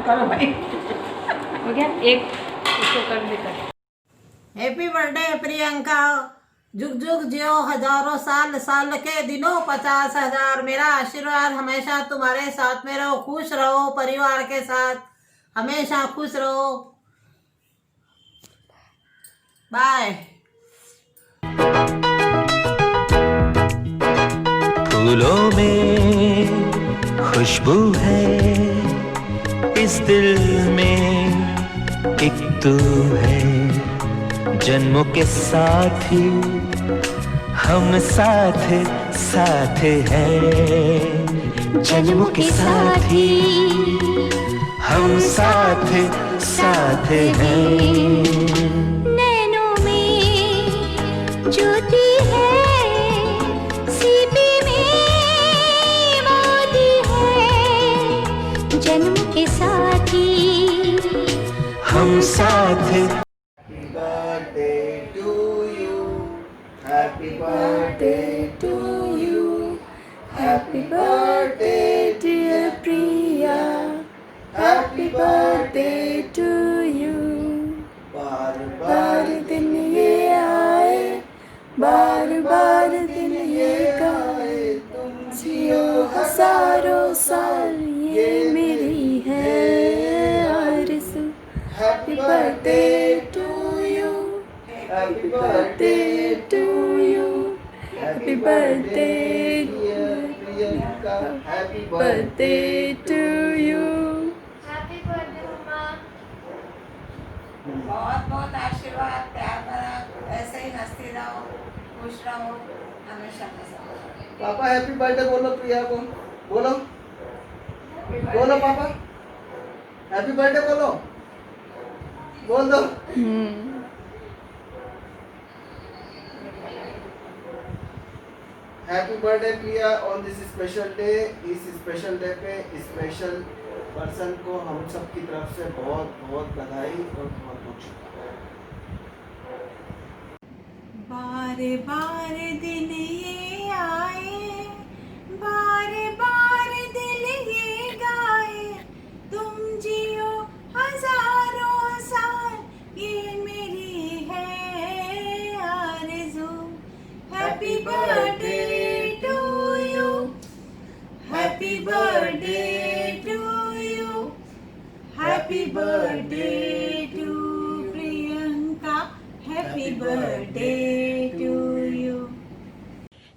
करो भाई। हो गया एक इसको कर देकर। हैप्पी बर्थडे प्रियंका, जुग जुग जियो हजारों साल, साल के दिनों 50,000। मेरा आशीर्वाद हमेशा तुम्हारे साथ में रहो, खुश रहो, परिवार के साथ हमेशा खुश रहो। बाय। फूलों में खुशबू है, इस दिल में एक तू है, जन्मों के साथी हम साथ साथ हैं, जन्मों के साथी हम साथ साथ हैं। नैनों में ज्योति है, सीपी में मोती है, जन्म के साथी हम साथ। Happy birthday to you. Happy birthday dear Priya. Happy birthday to you. बार बार दिन ये आए, बार बार दिन ये गाए, तुम जियो हजारों साल, ये मेरी है आरज़ू। Happy birthday to you. Happy birthday to you. Happy birthday dear Priyanka. Happy birthday to you. Happy birthday मम्मा। बहुत बहुत आशीर्वाद, प्यार भरा, ऐसे ही हंसती रहो, खुश रहो, हमेशा खुश रहो। पापा हैप्पी बर्थडे बोलो प्रिया को, बोलो बोलो पापा हैप्पी बर्थडे बोलो, बोल दो। Happy birthday Priya on this special day. इस स्पेशल डे पे स्पेशल पर्सन को हम सब की तरफ से बहुत बहुत बधाई और बहुत बहुत शुभकामनाएं। बार बार दिन ये आए, बार बार दिल ये गाए, तुम जियो हजारों साल, ये मेरी है आरज़ू। Happy birthday to you, happy birthday to you, happy birthday to Priyanka, happy birthday to you.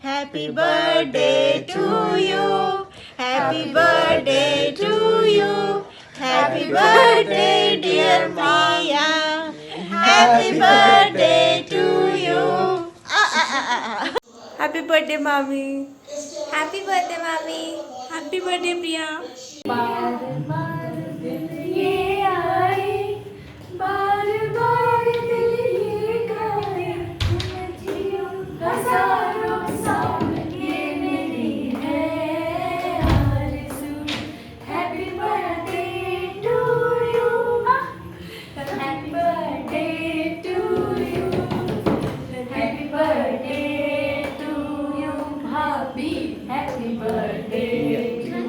Happy birthday to you, happy birthday to you, happy birthday dear Priya, happy birthday to you. Happy birthday मामी। Happy birthday मामी। Happy birthday Priya. बार बार दिल ये आए, बार बार दिल ये गाए, तुम जियो हजारों साल, ये मेरी है आरज़ू। Happy birthday to you, happy birthday to you, happy birthday to you भाभी, happy birthday to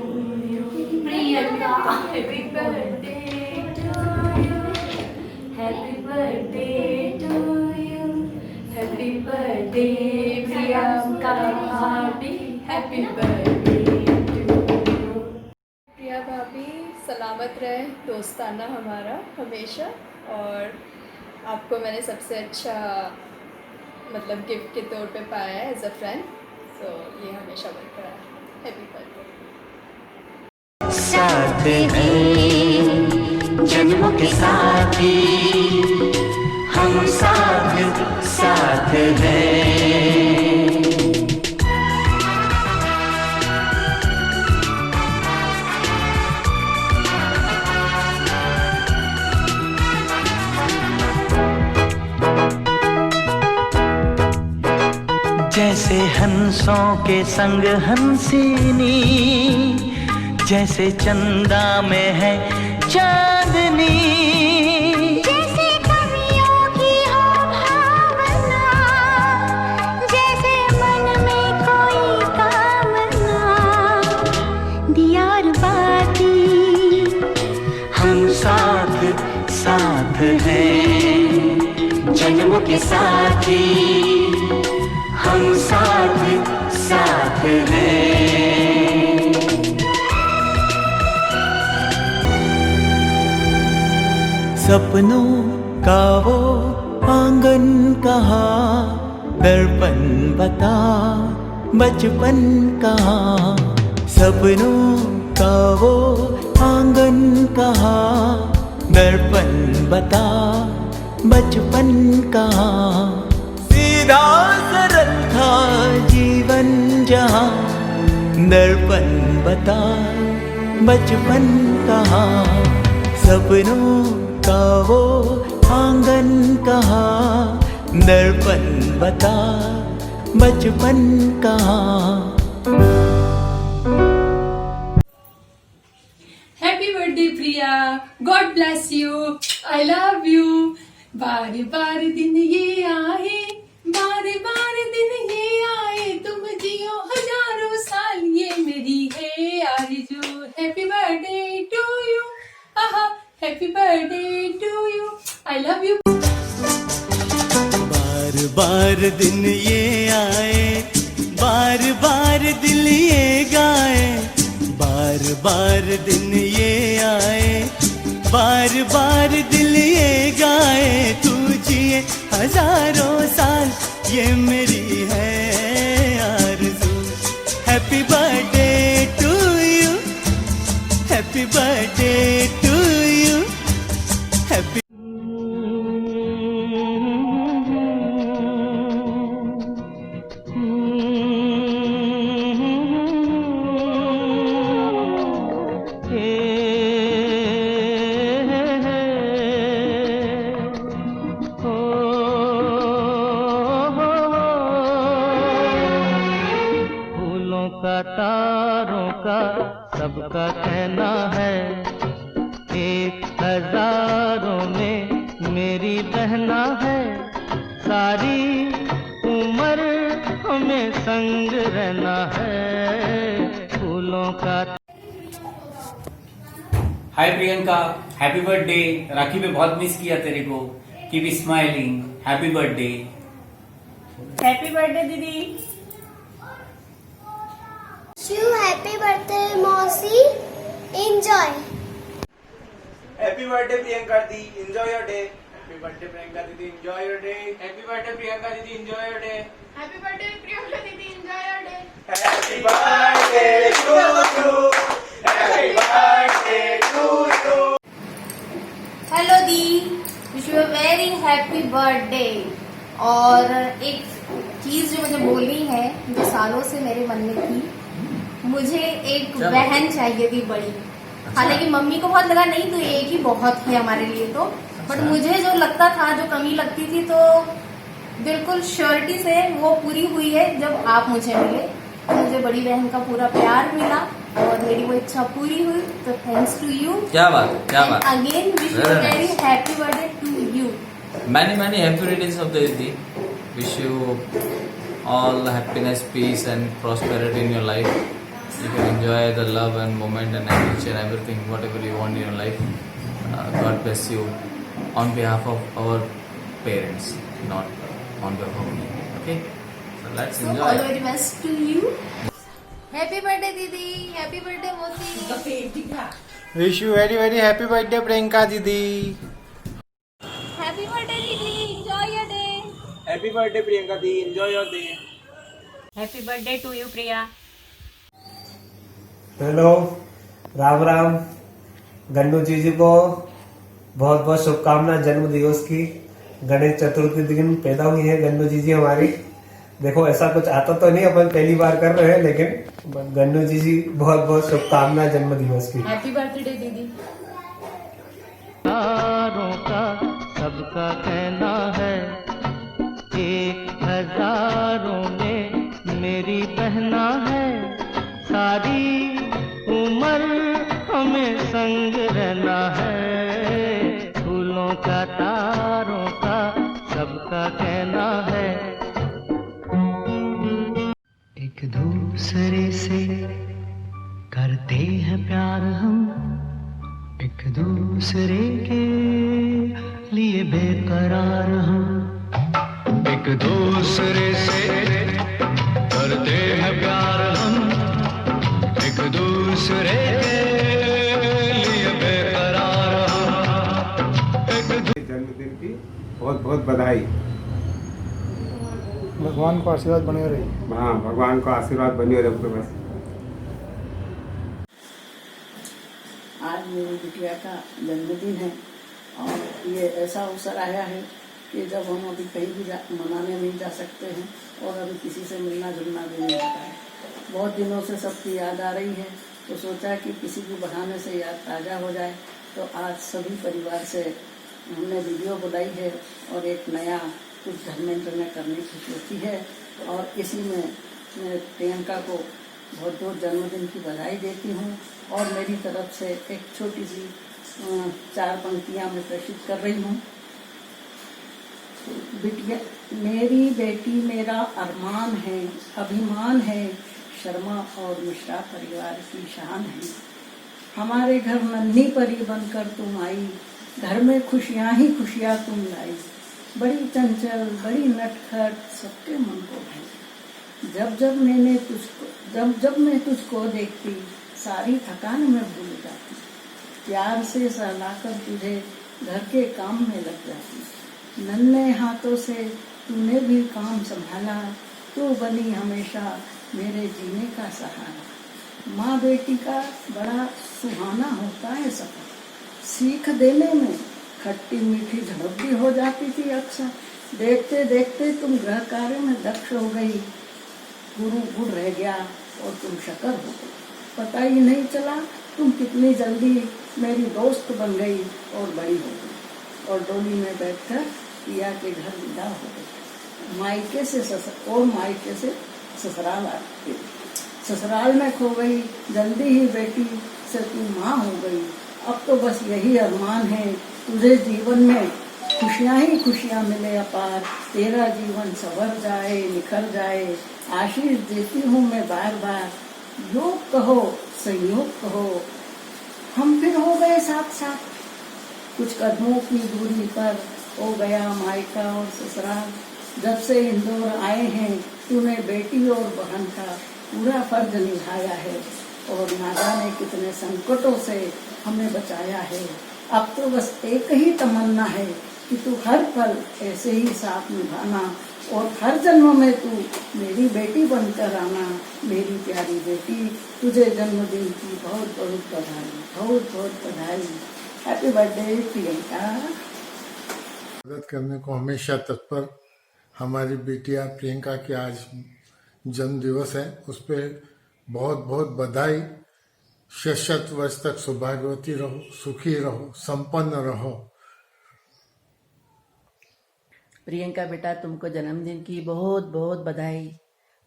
you Priyanka, happy birthday to you, happy birthday to you, happy birthday Priyanka भाभी, happy birthday to you. Priya भाभी सलामत रहे, दोस्ताना हमारा हमेशा, और आपको मैंने सबसे अच्छा मतलब गिफ्ट के तौर पे पाया है एज अ फ्रेंड, तो ये हमेशा बरकरार है। Happy birthday. साथ हैं, जन्मों के साथी हम साथ साथ हैं। जैसे हंसों के संग हंसिनी, जैसे चंदा में है चांदनी, जैसे कवियों की हो भावना, जैसे मन में कोई कामना, दियार बाती हम साथ हैं, जन्म के साथी हम साथ साथ हैं। सपनों का वो आंगन कहाँ, दर्पण बता बचपन कहाँ। सपनों का वो आंगन कहाँ, दर्पण बता बचपन कहाँ। सीधा सरल था जीवन जहाँ, दर्पण बता बचपन कहाँ। सपनों का वो आंगन कहाँ, दर्पण बता बचपन कहाँ। Happy birthday Priya, God bless you, I love you. बार बार दिन ये आए, बार बार दिन ये आए, तुम जियो हजारों साल, ये मेरी है आरज़ू। Happy birthday to you, aha happy birthday to you, I love you. बार बार दिन ये आए, बार बार दिल ये गाए। बार बार दिन ये आए, बार बार दिल ये गाए। तू जिए हजारों साल, ये मेरी है आरज़ू। Happy birthday to you, happy birthday to you, happy. तारों का सबका कहना है, एक हजारों में मेरी बहना है। सारी उम्र हमें संग रहना है, फूलों का। Hi Priyanka, happy birthday. Rakhi पे बहुत मिस किया तेरे को। Keep smiling, happy birthday. Happy birthday दीदी। You happy birthday मौसी, enjoy. हैप्पी बर्थडे प्रियंका दी, enjoy your day. Happy birthday Priyanka दीदी, enjoy your day. Happy birthday Priyanka दीदी, enjoy your day. Happy birthday Priyanka दीदी, enjoy your day. Happy birthday to you, happy birthday to you. Hello दी, wish you a very happy birthday. और एक चीज जो मुझे बोलनी है, जो सालों से मेरे मन में थी, मुझे एक बहन चाहिए थी बड़ी। हालांकि मम्मी को बहुत लगा नहीं तो एक ही बहुत है हमारे लिए तो, बट मुझे जो लगता था, जो कमी लगती थी, तो बिल्कुल श्योरिटी से वो पूरी हुई है जब आप मुझे मिले। तो मुझे बड़ी बहन का पूरा प्यार मिला और मेरी वो इच्छा पूरी हुई, तो थैंक्स टू यू। क्या बात है, क्या बात। Again wish you very happy birthday to you. Many happy returns of the day. Wish you all happiness, peace and prosperity in your life. You can enjoy the love and moment and adventure, everything, whatever you want in your life. God bless you on behalf of our parents, not on behalf of me. Okay? So let's So enjoy. all the very best to you. Happy birthday दीदी, happy birthday Moti. Wish you very very happy birthday Priyanka दीदी। Happy birthday दीदी, enjoy your day. Happy birthday Priyanka दी, enjoy your day. Happy birthday to you Priya. Hello, Ram Ram. Gannu ji को बहुत बहुत शुभकामना जन्म दिवस की। गणेश चतुर्थी दिन पैदा हुई है गन्नू जी हमारी। देखो ऐसा कुछ आता तो नहीं, अपन पहली बार कर रहे हैं, लेकिन गन्नू जी बहुत बहुत शुभकामना जन्म दिवस की। हैप्पी बर्थडे दीदी। तारों का सबका कहना है, एक हजारों में मेरी बहना है। सारी उम्र हमें संग रहना है, फूलों का तारों का सबका कहना है। एक दूसरे से करते हैं प्यार हम, एक दूसरे के लिए बेकरार हम, एक दूसरे से करते हैं प्यार हम, एक दूसरे के लिए बेकरार हम, जन्मदिन की बहुत बहुत बधाई। भगवान को आशीर्वाद बने रहे। हाँ, भगवान को आशीर्वाद बने रहे आपके पास। आज मेरी बिटिया का जन्मदिन है और ये ऐसा अवसर आया है कि जब हम अभी कहीं भी मनाने नहीं जा सकते हैं और अभी किसी से मिलना जुलना भी नहीं होता है। बहुत दिनों से सबकी याद आ रही है, तो सोचा कि किसी भी बहाने से याद ताज़ा हो जाए। तो आज सभी परिवार से हमने वीडियो बुलाई है और एक नया कुछ घर में इंटरनेट करने की सोची है और इसी में मैं प्रियंका को बहुत बहुत जन्मदिन की बधाई देती हूँ और मेरी तरफ से एक छोटी सी 4 पंक्तियाँ मैं प्रेषित कर रही हूँ। बिटिया, मेरी बेटी मेरा अरमान है, अभिमान है, शर्मा और मिश्रा परिवार की शान है। हमारे घर नन्ही परी बनकर तुम आई, घर में खुशियाँ ही खुशियाँ तुम लाई। बड़ी चंचल, बड़ी नटखट, सबके मन को भाई। जब मैं तुझको देखती, सारी थकान में भूल जाती। प्यार से सहलाकर तुझे घर के काम में लग जाती। नन्हे हाथों से तूने भी काम संभाला, तू बनी हमेशा मेरे जीने का सहारा। माँ बेटी का बड़ा सुहाना होता है सफर, सीख देने में खट्टी मीठी झड़प भी हो जाती थी अक्सर। देखते देखते तुम गृह कार्य में दक्ष हो गई, गुरु गुड़ रह गया और तुम शकर हो गई। पता ही नहीं चला तुम कितनी जल्दी मेरी दोस्त बन गई और बड़ी हो गई और डोली में बैठकर पिया के घर विदा हो गई। मायके से ससुराल आ गई, ससुराल में खो गई, जल्दी ही बेटी से तू माँ हो गई। अब तो बस यही अरमान है, तुझे जीवन में खुशियाँ ही खुशियाँ मिले अपार, तेरा जीवन संवर जाए, निखर जाए। आशीष देती हूँ मैं बार बार, योग कहो संयोग कहो, हम फिर हो गए साथ साथ। कुछ कदमों की दूरी पर हो गया मायका और ससुराल। जब से इंदौर आए हैं तूने बेटी और बहन का पूरा फर्ज निभाया है और ना जाने कितने संकटों से हमें बचाया है। अब तो बस एक ही तमन्ना है कि तू हर पल ऐसे ही साथ निभाना और हर जन्म में तू मेरी बेटी बनकर आना। मेरी प्यारी बेटी, तुझे जन्मदिन की बहुत बहुत बधाई, बहुत बहुत बधाई। Happy birthday Priyanka. मदद करने को हमेशा तत्पर हमारी बिटिया प्रियंका की आज जन्म दिवस है, उस पर बहुत बहुत बधाई। शत वर्ष तक सौभाग्यवती रहो, सुखी रहो, संपन्न रहो। प्रियंका बेटा, तुमको जन्मदिन की बहुत बहुत बधाई।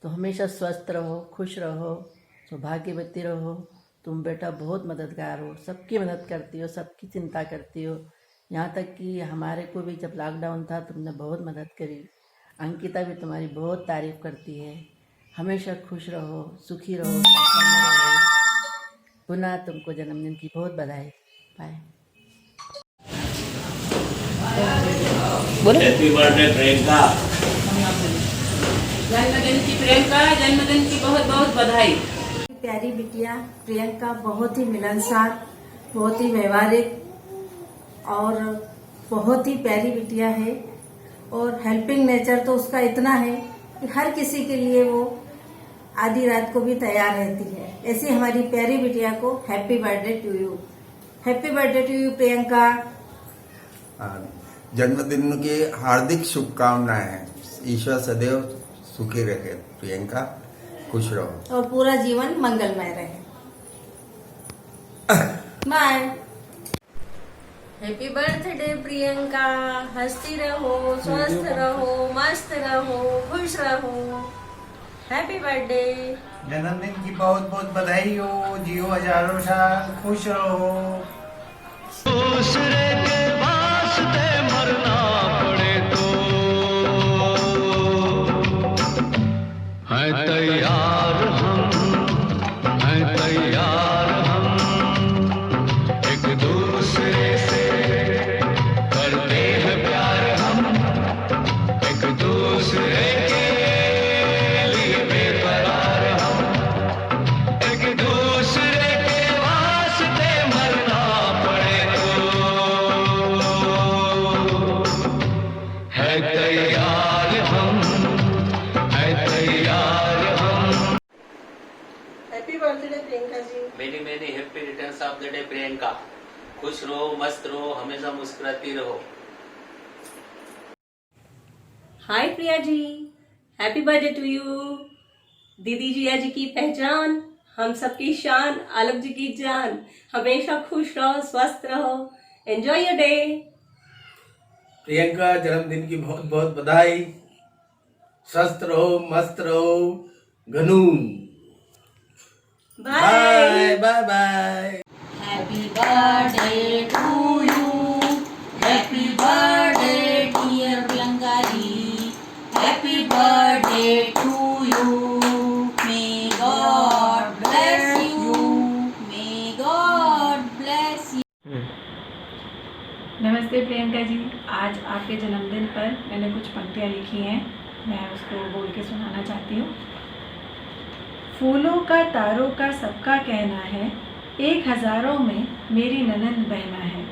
तो हमेशा स्वस्थ रहो, खुश रहो, सौभाग्यवती रहो। तुम बेटा बहुत मददगार हो, सबकी मदद करती हो, सबकी चिंता करती हो। यहाँ तक कि हमारे को भी जब लॉकडाउन था तुमने बहुत मदद करी। अंकिता भी तुम्हारी बहुत तारीफ करती है। हमेशा खुश रहो, सुखी रहो, संपन्न रहो। पुनः तुमको जन्मदिन की बहुत बधाई। बाय। Happy birthday Priyanka. जन्मदिन की बहुत बहुत बधाई। प्यारी बिटिया प्रियंका बहुत ही मिलनसार, बहुत ही व्यवहारिक और बहुत ही प्यारी बिटिया है और हेल्पिंग नेचर तो उसका इतना है कि हर किसी के लिए वो आधी रात को भी तैयार रहती है। ऐसी हमारी प्यारी बिटिया को happy birthday to you. Happy birthday to you Priyanka. जन्मदिन की हार्दिक शुभकामनाएं। ईश्वर सदैव सुखी रखे प्रियंका, खुश रहो और पूरा जीवन मंगलमय रहे। बाय। Happy birthday Priyanka. हंसती रहो, स्वस्थ रहो, मस्त रहो, खुश रहो। Happy birthday. जन्मदिन की बहुत बहुत बधाई हो, जियो हजारों साल, खुश रहो। दूसरे के वास्ते मरना पड़े तो हैं तैयार हम, हैं तैयार हम, एक दूसरे से करते many many happy returns of the day Priyanka. खुश रहो, मस्त रहो, हमेशा मुस्कुराती रहो। हाय Priya ji, happy birthday to you. दीदी जिया जी की पहचान, हम सबकी शान, आलोक जी की जान। हमेशा खुश रहो, स्वस्थ रहो, एंजॉय योर डे। प्रियंका जन्मदिन की बहुत बहुत बधाई। स्वस्थ रहो, मस्त रहो, घनून। Bye bye bye. Happy birthday to you, happy birthday dear Priyanka ji, happy birthday to you. May God bless you, may God bless you. नमस्ते प्रियंका जी, आज आपके जन्मदिन पर मैंने कुछ पंक्तियाँ लिखी हैं, मैं उसको बोल के सुनाना चाहती हूँ। फूलों का तारों का सबका कहना है, एक हज़ारों में मेरी ननंद बहना है।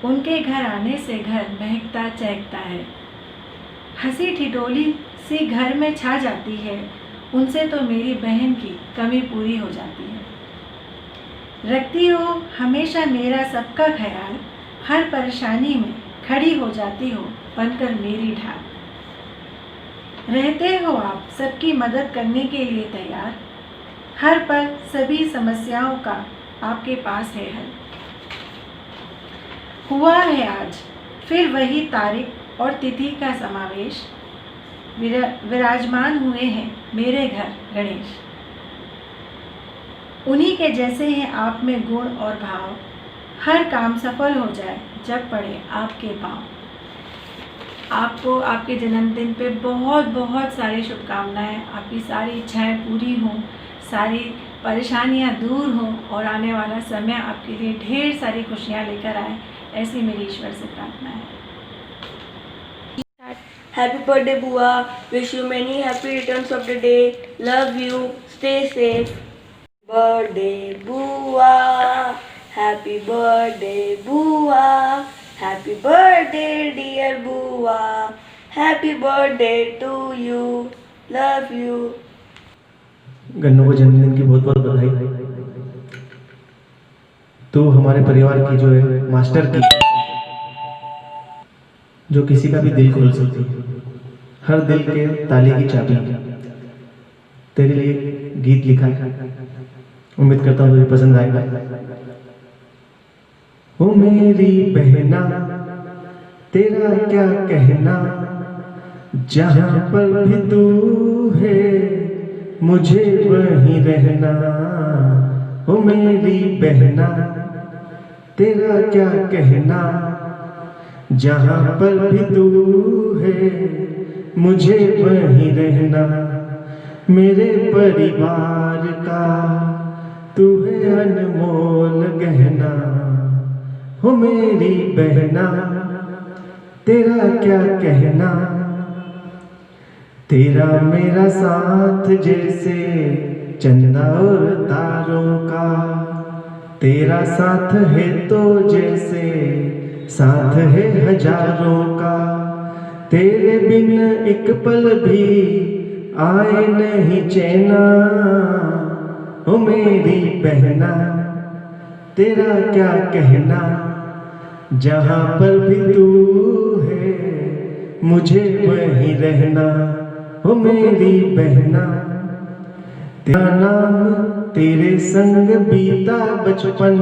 उनके घर आने से घर महकता चहकता है। हंसी ठिठोली सी घर में छा जाती है, उनसे तो मेरी बहन की कमी पूरी हो जाती है। रखती हो हमेशा मेरा सबका ख्याल, हर परेशानी में खड़ी हो जाती हो बनकर मेरी ढाल। रहते हो आप सबकी मदद करने के लिए तैयार, हर पल सभी समस्याओं का आपके पास है हल। हुआ है आज फिर वही तारीख और तिथि का समावेश, विराजमान हुए हैं मेरे घर गणेश। उन्हीं के जैसे हैं आप में गुण और भाव, हर काम सफल हो जाए जब पड़े आपके पाँव। आपको आपके जन्मदिन पे बहुत बहुत सारी शुभकामनाएं, आपकी सारी इच्छाएं पूरी हों, सारी परेशानियां दूर हों और आने वाला समय आपके लिए ढेर सारी खुशियां लेकर आए, ऐसी मेरी ईश्वर से प्रार्थना है। हैप्पी बर्थडे बुआ, wish you many happy returns of the day, love you, stay safe. Birthday बुआ, हैप्पी बर्थडे बुआ, हैप्पी बर्थडे डियर बुआ, happy birthday to you, love you. Gannu को जन्मदिन की बहुत बहुत बधाई। तो हमारे परिवार की जो है मास्टर की, जो किसी का भी दिल खोल सकती है, हर दिल के ताले की चाबी, तेरे लिए गीत लिखा है, उम्मीद करता हूँ तुझे पसंद आएगा। ओ मेरी बहना तेरा क्या कहना, जहाँ पर भी तू है मुझे वहीं रहना। ओ मेरी बहना तेरा क्या कहना, जहाँ पर भी तू है मुझे वहीं रहना। मेरे परिवार का तू है अनमोल गहना। हो मेरी बहना तेरा क्या कहना, तेरा मेरा साथ जैसे चंदा और तारों का, तेरा साथ है तो जैसे साथ है हजारों का। तेरे बिन एक पल भी आए नहीं चैना। ओ मेरी बहना तेरा क्या कहना, जहाँ पर भी तू है मुझे वहीं रहना। हो मेरी बहना तेरा नाम तेरे संग बीता बचपन,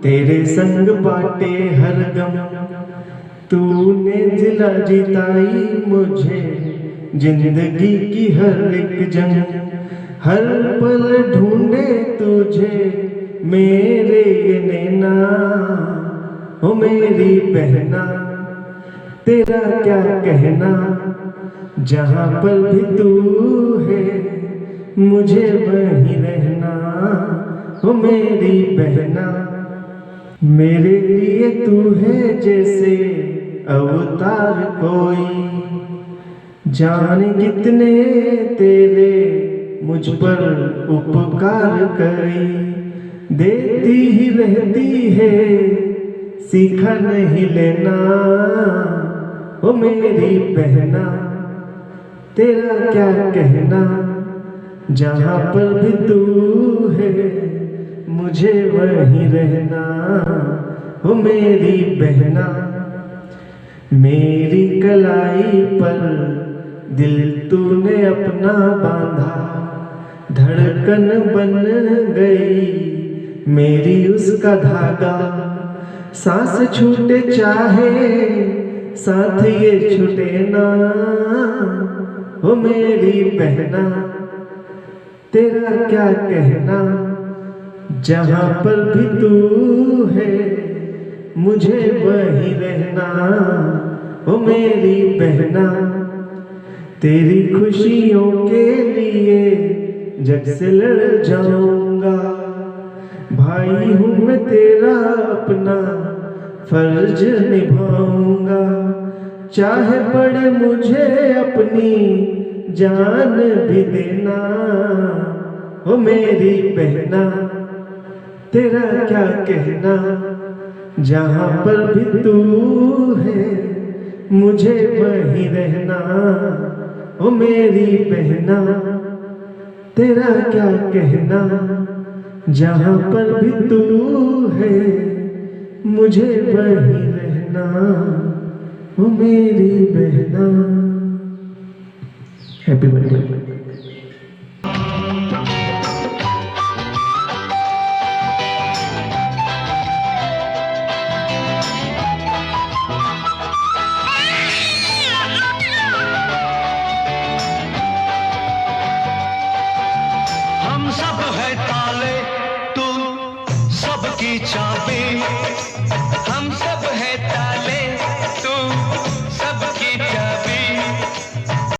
तेरे संग बाटे हर गम। तूने जिला जिताई मुझे जिंदगी की हर एक जंग। हर पल ढूंढे तुझे मेरे ये नैना। हो मेरी बहना तेरा क्या कहना, जहाँ पर भी तू है मुझे वहीं रहना। हो मेरी बहना मेरे लिए तू है जैसे अवतार कोई। जाने कितने तेरे मुझ पर उपकार कई, देती ही रहती है सीखा नहीं लेना। ओ मेरी बहना तेरा क्या कहना, जहाँ पर भी तू है मुझे वहीं रहना हो मेरी बहना। मेरी कलाई पर दिल तूने अपना बांधा, धड़कन बन गई मेरी उसका धागा। सांस छूटे चाहे साथ ये छूटे ना हो मेरी बहना। तेरा क्या कहना, जहाँ पर भी तू है मुझे वहीं रहना हो मेरी बहना। तेरी खुशियों के लिए जग से लड़ जाऊंगा, भाई हूँ मैं तेरा अपना फर्ज निभाऊंगा। चाहे पड़े मुझे अपनी जान भी देना हो मेरी बहना। तेरा क्या कहना, जहाँ पर भी तू है मुझे वहीं रहना हो मेरी बहना। तेरा क्या कहना, जहाँ पर भी तू है मुझे वहीं रहना हो मेरी बहना। Happy birthday.